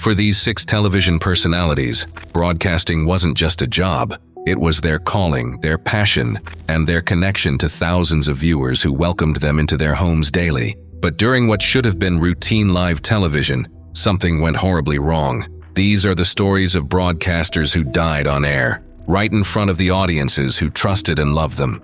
For these 6 television personalities, broadcasting wasn't just a job. It was their calling, their passion, and their connection to thousands of viewers who welcomed them into their homes daily. But during what should have been routine live television, something went horribly wrong. These are the stories of broadcasters who died on air, right in front of the audiences who trusted and loved them.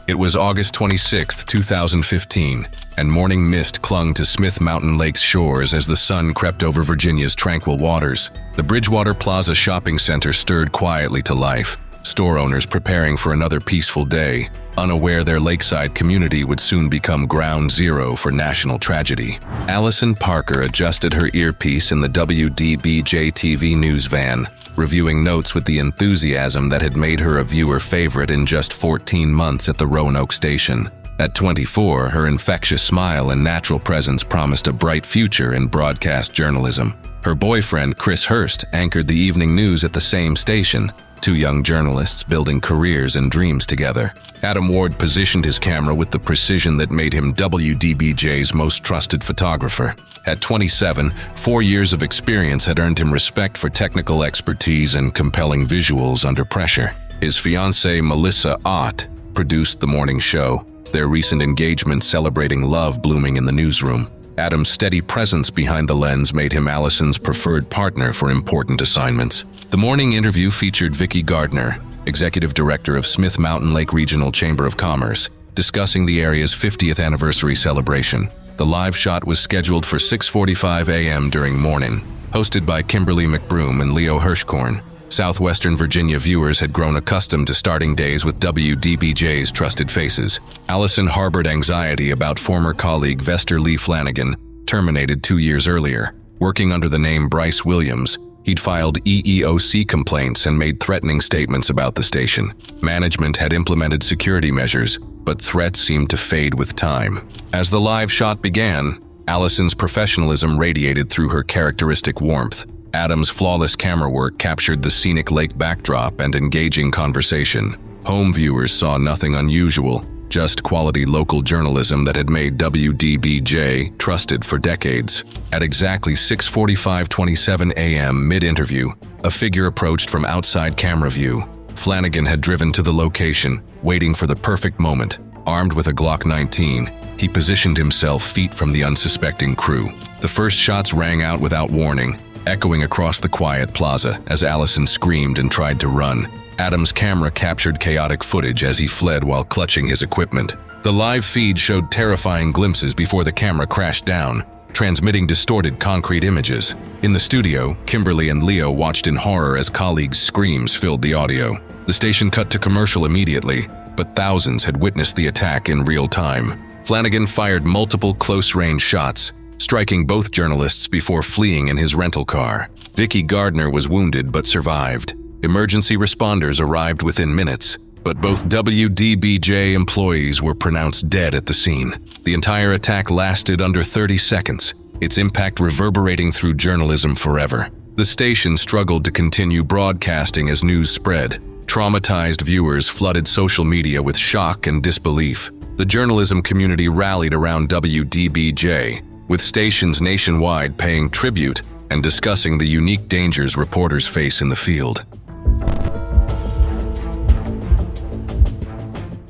It was August 26, 2015, and morning mist clung to Smith Mountain Lake's shores as the sun crept over Virginia's tranquil waters. The Bridgewater Plaza shopping center stirred quietly to life, store owners preparing for another peaceful day, unaware their lakeside community would soon become ground zero for national tragedy. Allison Parker adjusted her earpiece in the WDBJ TV news van, reviewing notes with the enthusiasm that had made her a viewer favorite in just 14 months at the Roanoke station. At 24, her infectious smile and natural presence promised a bright future in broadcast journalism. Her boyfriend, Chris Hurst, anchored the evening news at the same station, 2 young journalists building careers and dreams together. Adam Ward positioned his camera with the precision that made him WDBJ's most trusted photographer. At 27, 4 years of experience had earned him respect for technical expertise and compelling visuals under pressure. His fiancée, Melissa Ott, produced the morning show, their recent engagement celebrating love blooming in the newsroom. Adam's steady presence behind the lens made him Allison's preferred partner for important assignments. The morning interview featured Vicki Gardner, Executive Director of Smith Mountain Lake Regional Chamber of Commerce, discussing the area's 50th anniversary celebration. The live shot was scheduled for 6:45 a.m. during morning. Hosted by Kimberly McBroom and Leo Hirschkorn, Southwestern Virginia viewers had grown accustomed to starting days with WDBJ's trusted faces. Allison harbored anxiety about former colleague Vester Lee Flanagan, terminated 2 years earlier. Working under the name Bryce Williams, he'd filed EEOC complaints and made threatening statements about the station. Management had implemented security measures, but threats seemed to fade with time. As the live shot began, Allison's professionalism radiated through her characteristic warmth. Adam's flawless camera work captured the scenic lake backdrop and engaging conversation. Home viewers saw nothing unusual, just quality local journalism that had made WDBJ trusted for decades. At exactly 6:45:27 a.m. mid-interview, a figure approached from outside camera view. Flanagan had driven to the location, waiting for the perfect moment. Armed with a Glock 19, he positioned himself feet from the unsuspecting crew. The first shots rang out without warning, echoing across the quiet plaza as Allison screamed and tried to run. Adam's camera captured chaotic footage as he fled while clutching his equipment. The live feed showed terrifying glimpses before the camera crashed down, transmitting distorted concrete images. In the studio, Kimberly and Leo watched in horror as colleagues' screams filled the audio. The station cut to commercial immediately, but thousands had witnessed the attack in real time. Flanagan fired multiple close-range shots, striking both journalists before fleeing in his rental car. Vicki Gardner was wounded but survived. Emergency responders arrived within minutes, but both WDBJ employees were pronounced dead at the scene. The entire attack lasted under 30 seconds, its impact reverberating through journalism forever. The station struggled to continue broadcasting as news spread. Traumatized viewers flooded social media with shock and disbelief. The journalism community rallied around WDBJ, with stations nationwide paying tribute and discussing the unique dangers reporters face in the field.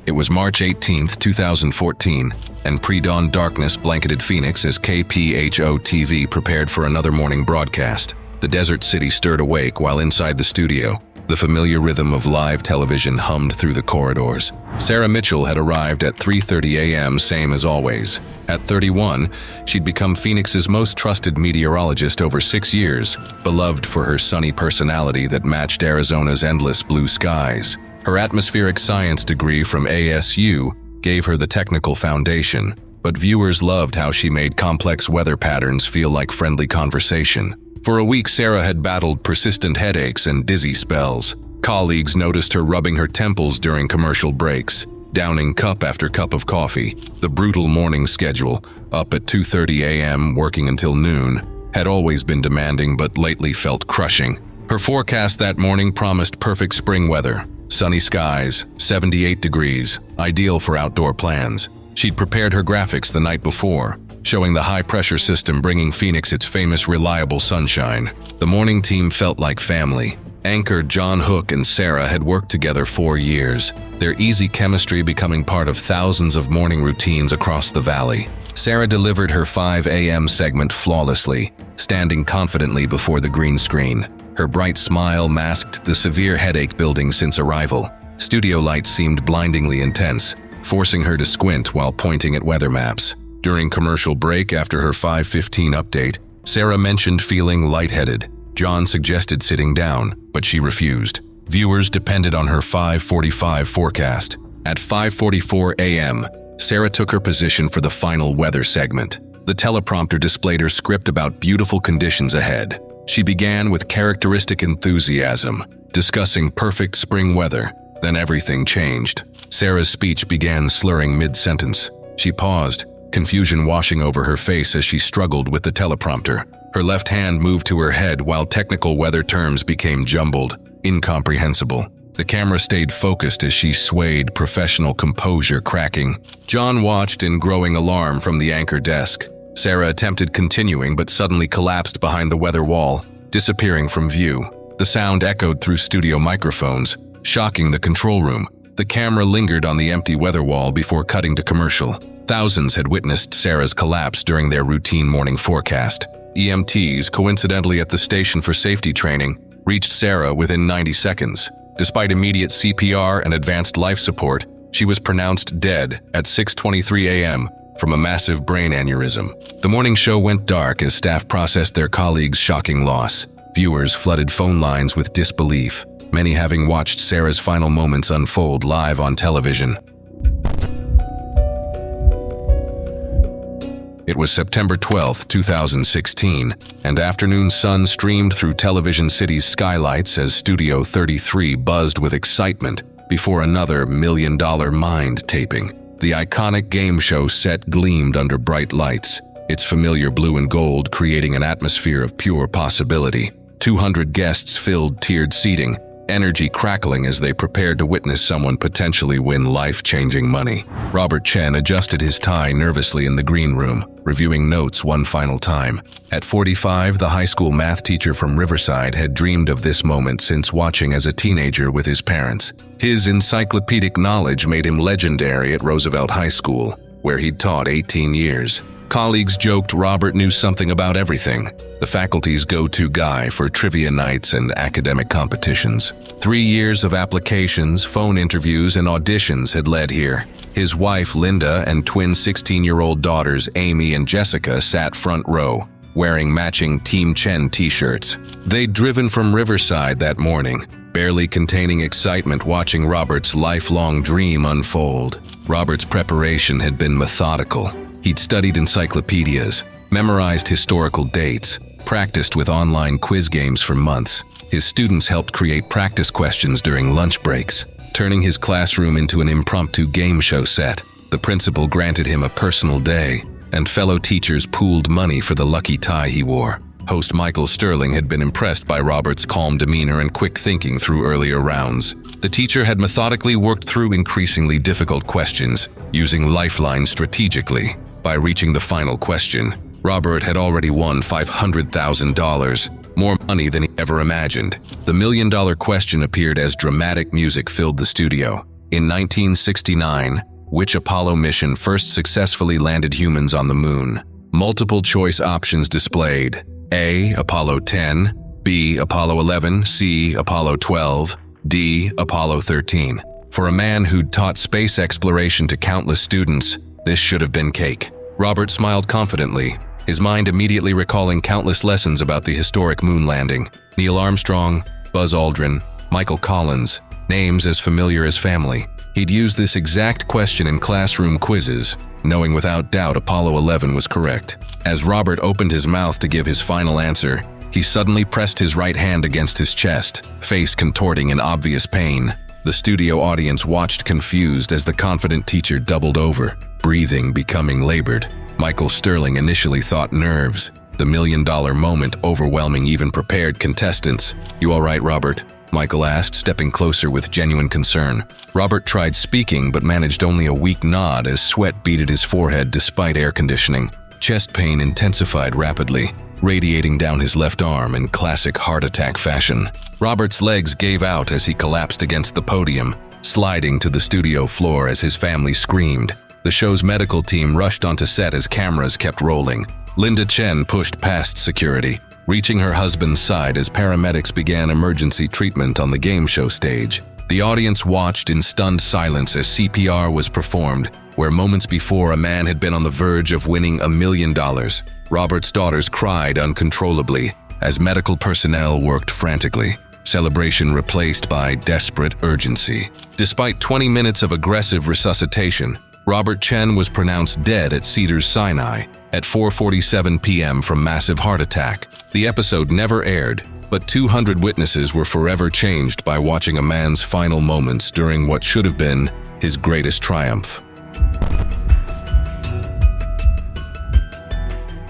It was March 18, 2014, and pre-dawn darkness blanketed Phoenix as KPHO-TV prepared for another morning broadcast. The desert city stirred awake while inside the studio, the familiar rhythm of live television hummed through the corridors. Sarah Mitchell had arrived at 3:30 a.m., same as always. At 31, she'd become Phoenix's most trusted meteorologist over 6 years, beloved for her sunny personality that matched Arizona's endless blue skies. Her atmospheric science degree from ASU gave her the technical foundation, but viewers loved how she made complex weather patterns feel like friendly conversation. For a week, Sarah had battled persistent headaches and dizzy spells. Colleagues noticed her rubbing her temples during commercial breaks, downing cup after cup of coffee. The brutal morning schedule, up at 2:30 a.m., working until noon, had always been demanding but lately felt crushing. Her forecast that morning promised perfect spring weather. Sunny skies, 78 degrees, ideal for outdoor plans. She'd prepared her graphics the night before, showing the high-pressure system bringing Phoenix its famous reliable sunshine. The morning team felt like family. Anchor John Hook and Sarah had worked together 4 years, their easy chemistry becoming part of thousands of morning routines across the valley. Sarah delivered her 5 a.m. segment flawlessly, standing confidently before the green screen. Her bright smile masked the severe headache building since arrival. Studio lights seemed blindingly intense, forcing her to squint while pointing at weather maps. During commercial break after her 5:15 update, Sarah mentioned feeling lightheaded. John suggested sitting down, but she refused. Viewers depended on her 5:45 forecast. At 5:44 a.m., Sarah took her position for the final weather segment. The teleprompter displayed her script about beautiful conditions ahead. She began with characteristic enthusiasm, discussing perfect spring weather. Then everything changed. Sarah's speech began slurring mid-sentence. She paused, confusion washing over her face as she struggled with the teleprompter. Her left hand moved to her head while technical weather terms became jumbled, incomprehensible. The camera stayed focused as she swayed, professional composure cracking. John watched in growing alarm from the anchor desk. Sarah attempted continuing but suddenly collapsed behind the weather wall, disappearing from view. The sound echoed through studio microphones, shocking the control room. The camera lingered on the empty weather wall before cutting to commercial. Thousands had witnessed Sarah's collapse during their routine morning forecast. EMTs, coincidentally at the station for safety training, reached Sarah within 90 seconds. Despite immediate CPR and advanced life support, she was pronounced dead at 6:23 a.m. from a massive brain aneurysm. The morning show went dark as staff processed their colleagues' shocking loss. Viewers flooded phone lines with disbelief, many having watched Sarah's final moments unfold live on television. It was September 12, 2016, and afternoon sun streamed through Television City's skylights as Studio 33 buzzed with excitement before another $1 million Mind taping. The iconic game show set gleamed under bright lights, its familiar blue and gold creating an atmosphere of pure possibility. 200 guests filled tiered seating, energy crackling as they prepared to witness someone potentially win life-changing money. Robert Chen adjusted his tie nervously in the green room, reviewing notes one final time. At 45, the high school math teacher from Riverside had dreamed of this moment since watching as a teenager with his parents. His encyclopedic knowledge made him legendary at Roosevelt High School, where he'd taught 18 years. Colleagues joked Robert knew something about everything, the faculty's go-to guy for trivia nights and academic competitions. 3 years of applications, phone interviews, and auditions had led here. His wife, Linda, and twin 16-year-old daughters, Amy and Jessica, sat front row, wearing matching Team Chen t-shirts. They'd driven from Riverside that morning, barely containing excitement watching Robert's lifelong dream unfold. Robert's preparation had been methodical. He'd studied encyclopedias, memorized historical dates, practiced with online quiz games for months. His students helped create practice questions during lunch breaks, turning his classroom into an impromptu game show set. The principal granted him a personal day, and fellow teachers pooled money for the lucky tie he wore. Host Michael Sterling had been impressed by Robert's calm demeanor and quick thinking through earlier rounds. The teacher had methodically worked through increasingly difficult questions, using lifelines strategically. By reaching the final question, Robert had already won $500,000, more money than he ever imagined. The $1 million question appeared as dramatic music filled the studio. In 1969, which Apollo mission first successfully landed humans on the moon? Multiple choice options displayed: A. Apollo 10, B. Apollo 11, C. Apollo 12, D. Apollo 13. For a man who'd taught space exploration to countless students, this should have been cake. Robert smiled confidently, his mind immediately recalling countless lessons about the historic moon landing. Neil Armstrong, Buzz Aldrin, Michael Collins, names as familiar as family. He'd used this exact question in classroom quizzes, knowing without doubt Apollo 11 was correct. As Robert opened his mouth to give his final answer, he suddenly pressed his right hand against his chest, face contorting in obvious pain. The studio audience watched confused as the confident teacher doubled over, breathing becoming labored. Michael Sterling initially thought nerves, the $1 million moment overwhelming even prepared contestants. "You all right, Robert?" Michael asked, stepping closer with genuine concern. Robert tried speaking but managed only a weak nod as sweat beaded his forehead despite air conditioning. Chest pain intensified rapidly, radiating down his left arm in classic heart attack fashion. Robert's legs gave out as he collapsed against the podium, sliding to the studio floor as his family screamed. The show's medical team rushed onto set as cameras kept rolling. Linda Chen pushed past security, reaching her husband's side as paramedics began emergency treatment on the game show stage. The audience watched in stunned silence as CPR was performed, where moments before a man had been on the verge of winning $1 million. Robert's daughters cried uncontrollably as medical personnel worked frantically, celebration replaced by desperate urgency. Despite 20 minutes of aggressive resuscitation, Robert Chen was pronounced dead at Cedars-Sinai at 4:47 p.m. from massive heart attack. The episode never aired, but 200 witnesses were forever changed by watching a man's final moments during what should have been his greatest triumph.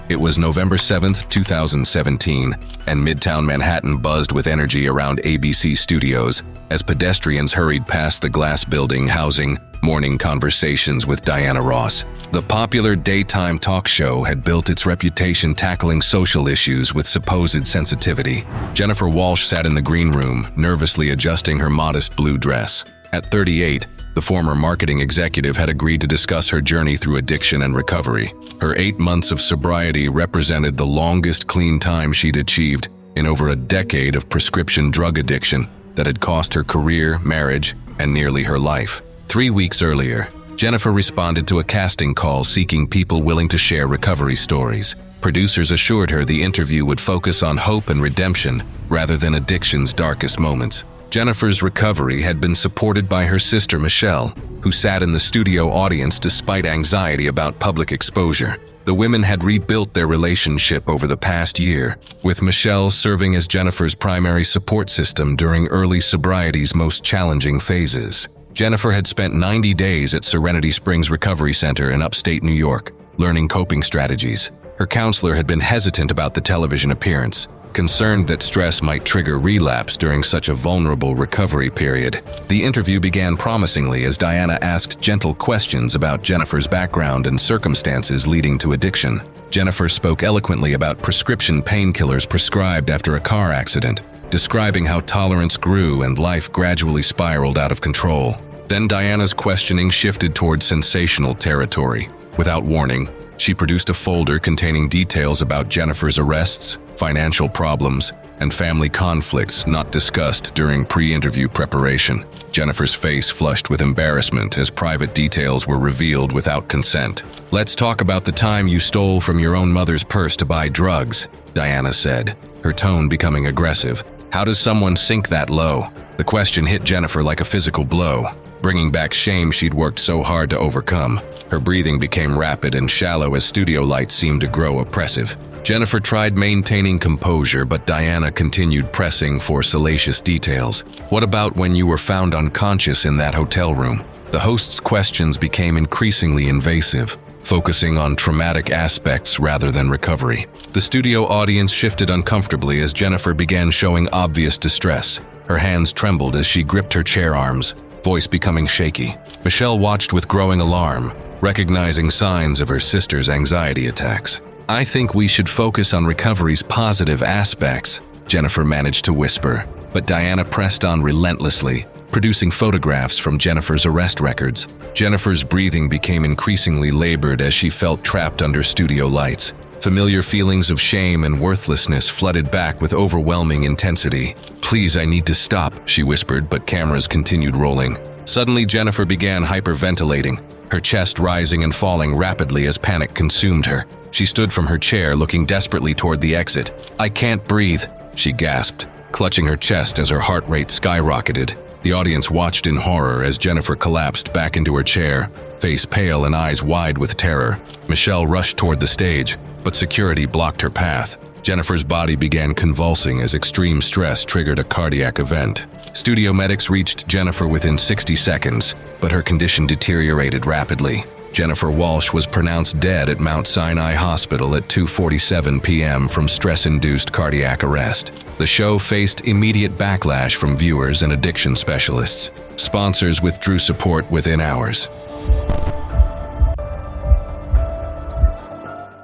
It was November 7, 2017, and Midtown Manhattan buzzed with energy around ABC Studios as pedestrians hurried past the glass building housing Morning Conversations with Diana Ross. The popular daytime talk show had built its reputation tackling social issues with supposed sensitivity. Jennifer Walsh sat in the green room, nervously adjusting her modest blue dress. At 38, the former marketing executive had agreed to discuss her journey through addiction and recovery. Her 8 months of sobriety represented the longest clean time she'd achieved in over a decade of prescription drug addiction that had cost her career, marriage, and nearly her life. 3 weeks earlier, Jennifer responded to a casting call seeking people willing to share recovery stories. Producers assured her the interview would focus on hope and redemption rather than addiction's darkest moments. Jennifer's recovery had been supported by her sister Michelle, who sat in the studio audience despite anxiety about public exposure. The women had rebuilt their relationship over the past year, with Michelle serving as Jennifer's primary support system during early sobriety's most challenging phases. Jennifer had spent 90 days at Serenity Springs Recovery Center in upstate New York, learning coping strategies. Her counselor had been hesitant about the television appearance, concerned that stress might trigger relapse during such a vulnerable recovery period. The interview began promisingly as Diana asked gentle questions about Jennifer's background and circumstances leading to addiction. Jennifer spoke eloquently about prescription painkillers prescribed after a car accident, describing how tolerance grew and life gradually spiraled out of control. Then Diana's questioning shifted toward sensational territory. Without warning, she produced a folder containing details about Jennifer's arrests, financial problems, and family conflicts not discussed during pre-interview preparation. Jennifer's face flushed with embarrassment as private details were revealed without consent. "Let's talk about the time you stole from your own mother's purse to buy drugs," Diana said, her tone becoming aggressive. "How does someone sink that low?" The question hit Jennifer like a physical blow, bringing back shame she'd worked so hard to overcome. Her breathing became rapid and shallow as studio lights seemed to grow oppressive. Jennifer tried maintaining composure, but Diana continued pressing for salacious details. "What about when you were found unconscious in that hotel room?" The host's questions became increasingly invasive, focusing on traumatic aspects rather than recovery. The studio audience shifted uncomfortably as Jennifer began showing obvious distress. Her hands trembled as she gripped her chair arms, voice becoming shaky. Michelle watched with growing alarm, recognizing signs of her sister's anxiety attacks. "I think we should focus on recovery's positive aspects," Jennifer managed to whisper, but Diana pressed on relentlessly, producing photographs from Jennifer's arrest records. Jennifer's breathing became increasingly labored as she felt trapped under studio lights. Familiar feelings of shame and worthlessness flooded back with overwhelming intensity. "Please, I need to stop," she whispered, but cameras continued rolling. Suddenly, Jennifer began hyperventilating, her chest rising and falling rapidly as panic consumed her. She stood from her chair, looking desperately toward the exit. "I can't breathe," she gasped, clutching her chest as her heart rate skyrocketed. The audience watched in horror as Jennifer collapsed back into her chair, face pale and eyes wide with terror. Michelle rushed toward the stage, but security blocked her path. Jennifer's body began convulsing as extreme stress triggered a cardiac event. Studio medics reached Jennifer within 60 seconds, but her condition deteriorated rapidly. Jennifer Walsh was pronounced dead at Mount Sinai Hospital at 2:47 p.m. from stress-induced cardiac arrest. The show faced immediate backlash from viewers and addiction specialists. Sponsors withdrew support within hours.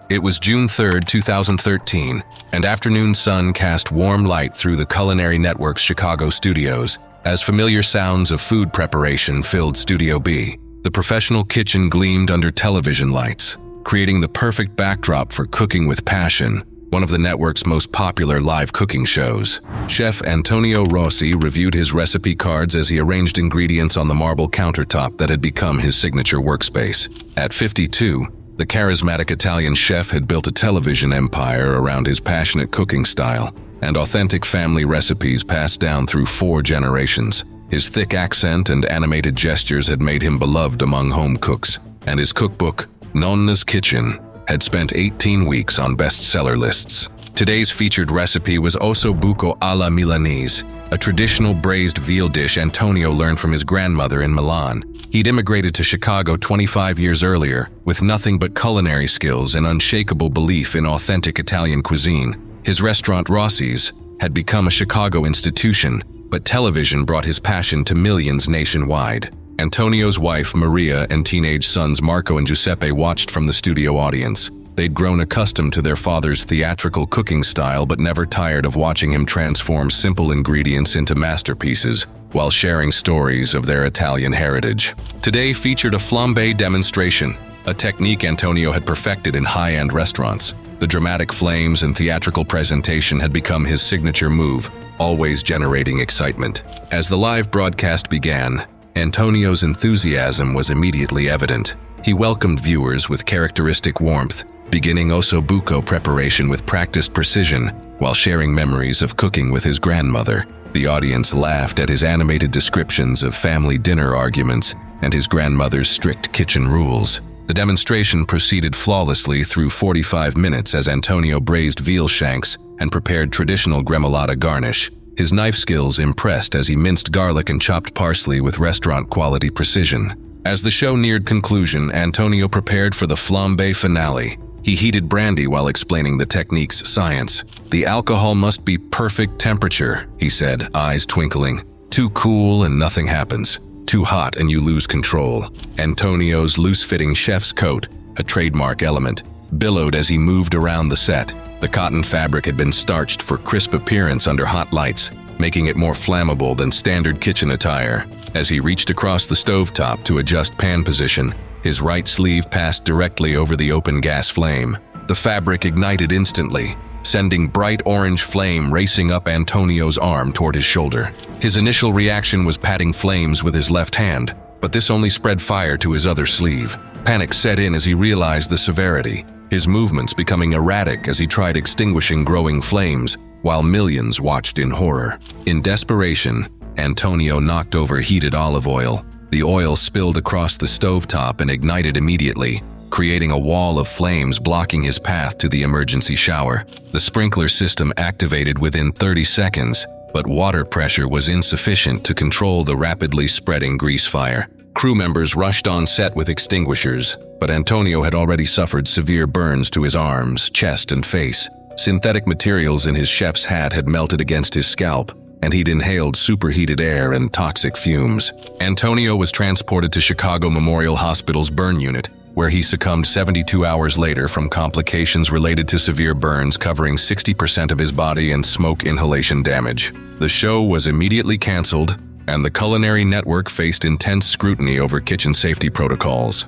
It was June 3, 2013, and afternoon sun cast warm light through the Culinary Network's Chicago studios as familiar sounds of food preparation filled Studio B. The professional kitchen gleamed under television lights, creating the perfect backdrop for Cooking with Passion, one of the network's most popular live cooking shows. Chef Antonio Rossi reviewed his recipe cards as he arranged ingredients on the marble countertop that had become his signature workspace. At 52, the charismatic Italian chef had built a television empire around his passionate cooking style and authentic family recipes passed down through 4 generations. His thick accent and animated gestures had made him beloved among home cooks, and his cookbook, Nonna's Kitchen, had spent 18 weeks on bestseller lists. Today's featured recipe was osso buco alla Milanese, a traditional braised veal dish Antonio learned from his grandmother in Milan. He'd immigrated to Chicago 25 years earlier with nothing but culinary skills and unshakable belief in authentic Italian cuisine. His restaurant Rossi's had become a Chicago institution, but television brought his passion to millions nationwide. Antonio's wife Maria and teenage sons Marco and Giuseppe watched from the studio audience. They'd grown accustomed to their father's theatrical cooking style but never tired of watching him transform simple ingredients into masterpieces while sharing stories of their Italian heritage. Today featured a flambe demonstration, a technique Antonio had perfected in high-end restaurants. The dramatic flames and theatrical presentation had become his signature move, always generating excitement. As the live broadcast began, Antonio's enthusiasm was immediately evident. He welcomed viewers with characteristic warmth, beginning osso buco preparation with practiced precision while sharing memories of cooking with his grandmother. The audience laughed at his animated descriptions of family dinner arguments and his grandmother's strict kitchen rules. The demonstration proceeded flawlessly through 45 minutes as Antonio braised veal shanks and prepared traditional gremolata garnish. His knife skills impressed as he minced garlic and chopped parsley with restaurant-quality precision. As the show neared conclusion, Antonio prepared for the flambe finale. He heated brandy while explaining the technique's science. "The alcohol must be perfect temperature," he said, eyes twinkling. "Too cool and nothing happens. Too hot and you lose control." Antonio's loose-fitting chef's coat, a trademark element, billowed as he moved around the set. The cotton fabric had been starched for crisp appearance under hot lights, making it more flammable than standard kitchen attire. As he reached across the stovetop to adjust pan position, his right sleeve passed directly over the open gas flame. The fabric ignited instantly, sending bright orange flame racing up Antonio's arm toward his shoulder. His initial reaction was patting flames with his left hand, but this only spread fire to his other sleeve. Panic set in as he realized the severity, his movements becoming erratic as he tried extinguishing growing flames, while millions watched in horror. In desperation, Antonio knocked over heated olive oil. The oil spilled across the stovetop and ignited immediately, creating a wall of flames blocking his path to the emergency shower. The sprinkler system activated within 30 seconds, but water pressure was insufficient to control the rapidly spreading grease fire. Crew members rushed on set with extinguishers, but Antonio had already suffered severe burns to his arms, chest, and face. Synthetic materials in his chef's hat had melted against his scalp, and he'd inhaled superheated air and toxic fumes. Antonio was transported to Chicago Memorial Hospital's burn unit, where he succumbed 72 hours later from complications related to severe burns covering 60% of his body and smoke inhalation damage. The show was immediately canceled, and the Culinary Network faced intense scrutiny over kitchen safety protocols.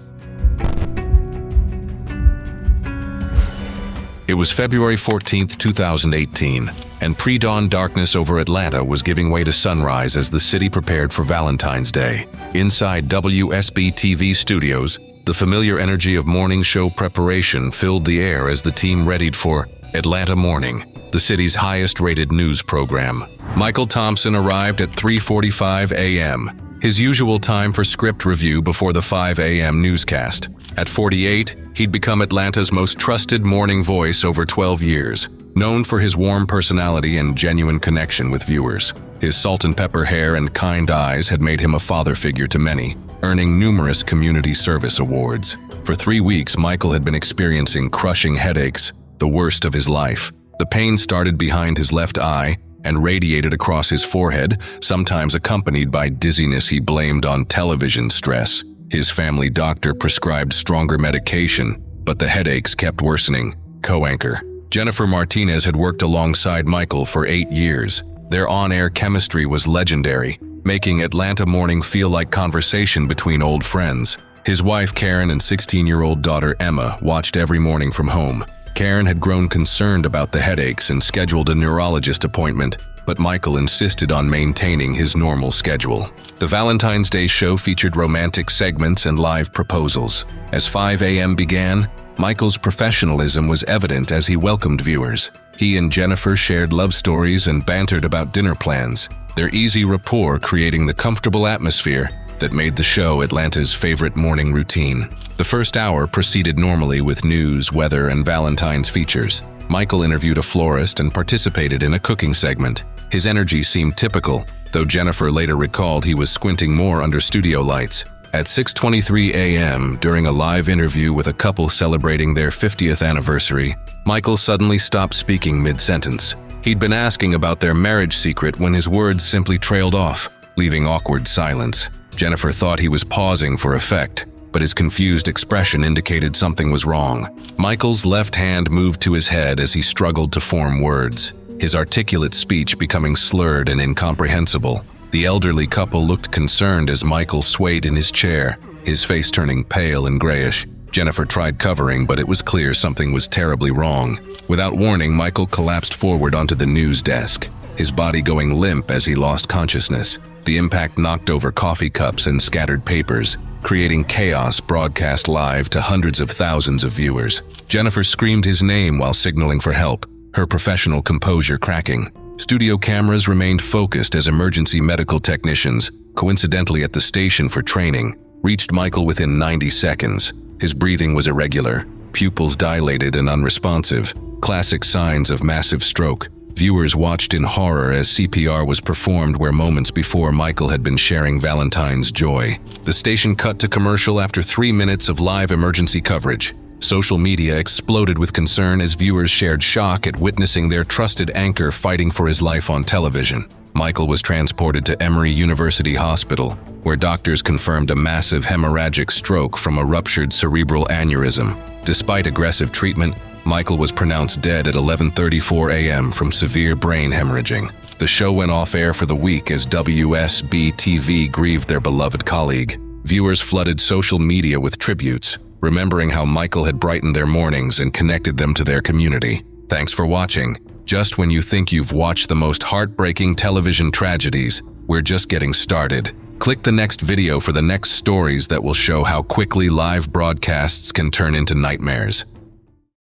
It was February 14, 2018, and pre-dawn darkness over Atlanta was giving way to sunrise as the city prepared for Valentine's Day. Inside WSB-TV studios, the familiar energy of morning show preparation filled the air as the team readied for Atlanta Morning, the city's highest-rated news program. Michael Thompson arrived at 3:45 a.m., his usual time for script review before the 5 a.m. newscast. At 48, he'd become Atlanta's most trusted morning voice over 12 years, known for his warm personality and genuine connection with viewers. His salt and pepper hair and kind eyes had made him a father figure to many, earning numerous community service awards. For 3 weeks, Michael had been experiencing crushing headaches, the worst of his life. The pain started behind his left eye and radiated across his forehead, sometimes accompanied by dizziness he blamed on television stress. His family doctor prescribed stronger medication, but the headaches kept worsening. Co-anchor. Jennifer Martinez had worked alongside Michael for 8 years. Their on-air chemistry was legendary, making Atlanta morning feel like conversation between old friends. His wife Karen and 16-year-old daughter Emma watched every morning from home. Karen had grown concerned about the headaches and scheduled a neurologist appointment, but Michael insisted on maintaining his normal schedule. The Valentine's Day show featured romantic segments and live proposals. As 5 a.m. began, Michael's professionalism was evident as he welcomed viewers. He and Jennifer shared love stories and bantered about dinner plans, their easy rapport creating the comfortable atmosphere that made the show Atlanta's favorite morning routine. The first hour proceeded normally with news, weather, and Valentine's features. Michael interviewed a florist and participated in a cooking segment. His energy seemed typical, though Jennifer later recalled he was squinting more under studio lights. At 6:23 a.m., during a live interview with a couple celebrating their 50th anniversary, Michael suddenly stopped speaking mid-sentence. He'd been asking about their marriage secret when his words simply trailed off, leaving awkward silence. Jennifer thought he was pausing for effect, but his confused expression indicated something was wrong. Michael's left hand moved to his head as he struggled to form words, his articulate speech becoming slurred and incomprehensible. The elderly couple looked concerned as Michael swayed in his chair, his face turning pale and grayish. Jennifer tried covering, but it was clear something was terribly wrong. Without warning, Michael collapsed forward onto the news desk, his body going limp as he lost consciousness. The impact knocked over coffee cups and scattered papers, creating chaos broadcast live to hundreds of thousands of viewers. Jennifer screamed his name while signaling for help, her professional composure cracking. Studio cameras remained focused as emergency medical technicians, coincidentally at the station for training, reached Michael within 90 seconds. His breathing was irregular, pupils dilated and unresponsive, classic signs of massive stroke. Viewers watched in horror as CPR was performed where moments before Michael had been sharing Valentine's joy. The station cut to commercial after 3 minutes of live emergency coverage. Social media exploded with concern as viewers shared shock at witnessing their trusted anchor fighting for his life on television. Michael was transported to Emory University Hospital, where doctors confirmed a massive hemorrhagic stroke from a ruptured cerebral aneurysm. Despite aggressive treatment, Michael was pronounced dead at 11:34 a.m. from severe brain hemorrhaging. The show went off air for the week as WSB-TV grieved their beloved colleague. Viewers flooded social media with tributes, remembering how Michael had brightened their mornings and connected them to their community. Thanks for watching. Just when you think you've watched the most heartbreaking television tragedies, we're just getting started. Click the next video for the next stories that will show how quickly live broadcasts can turn into nightmares.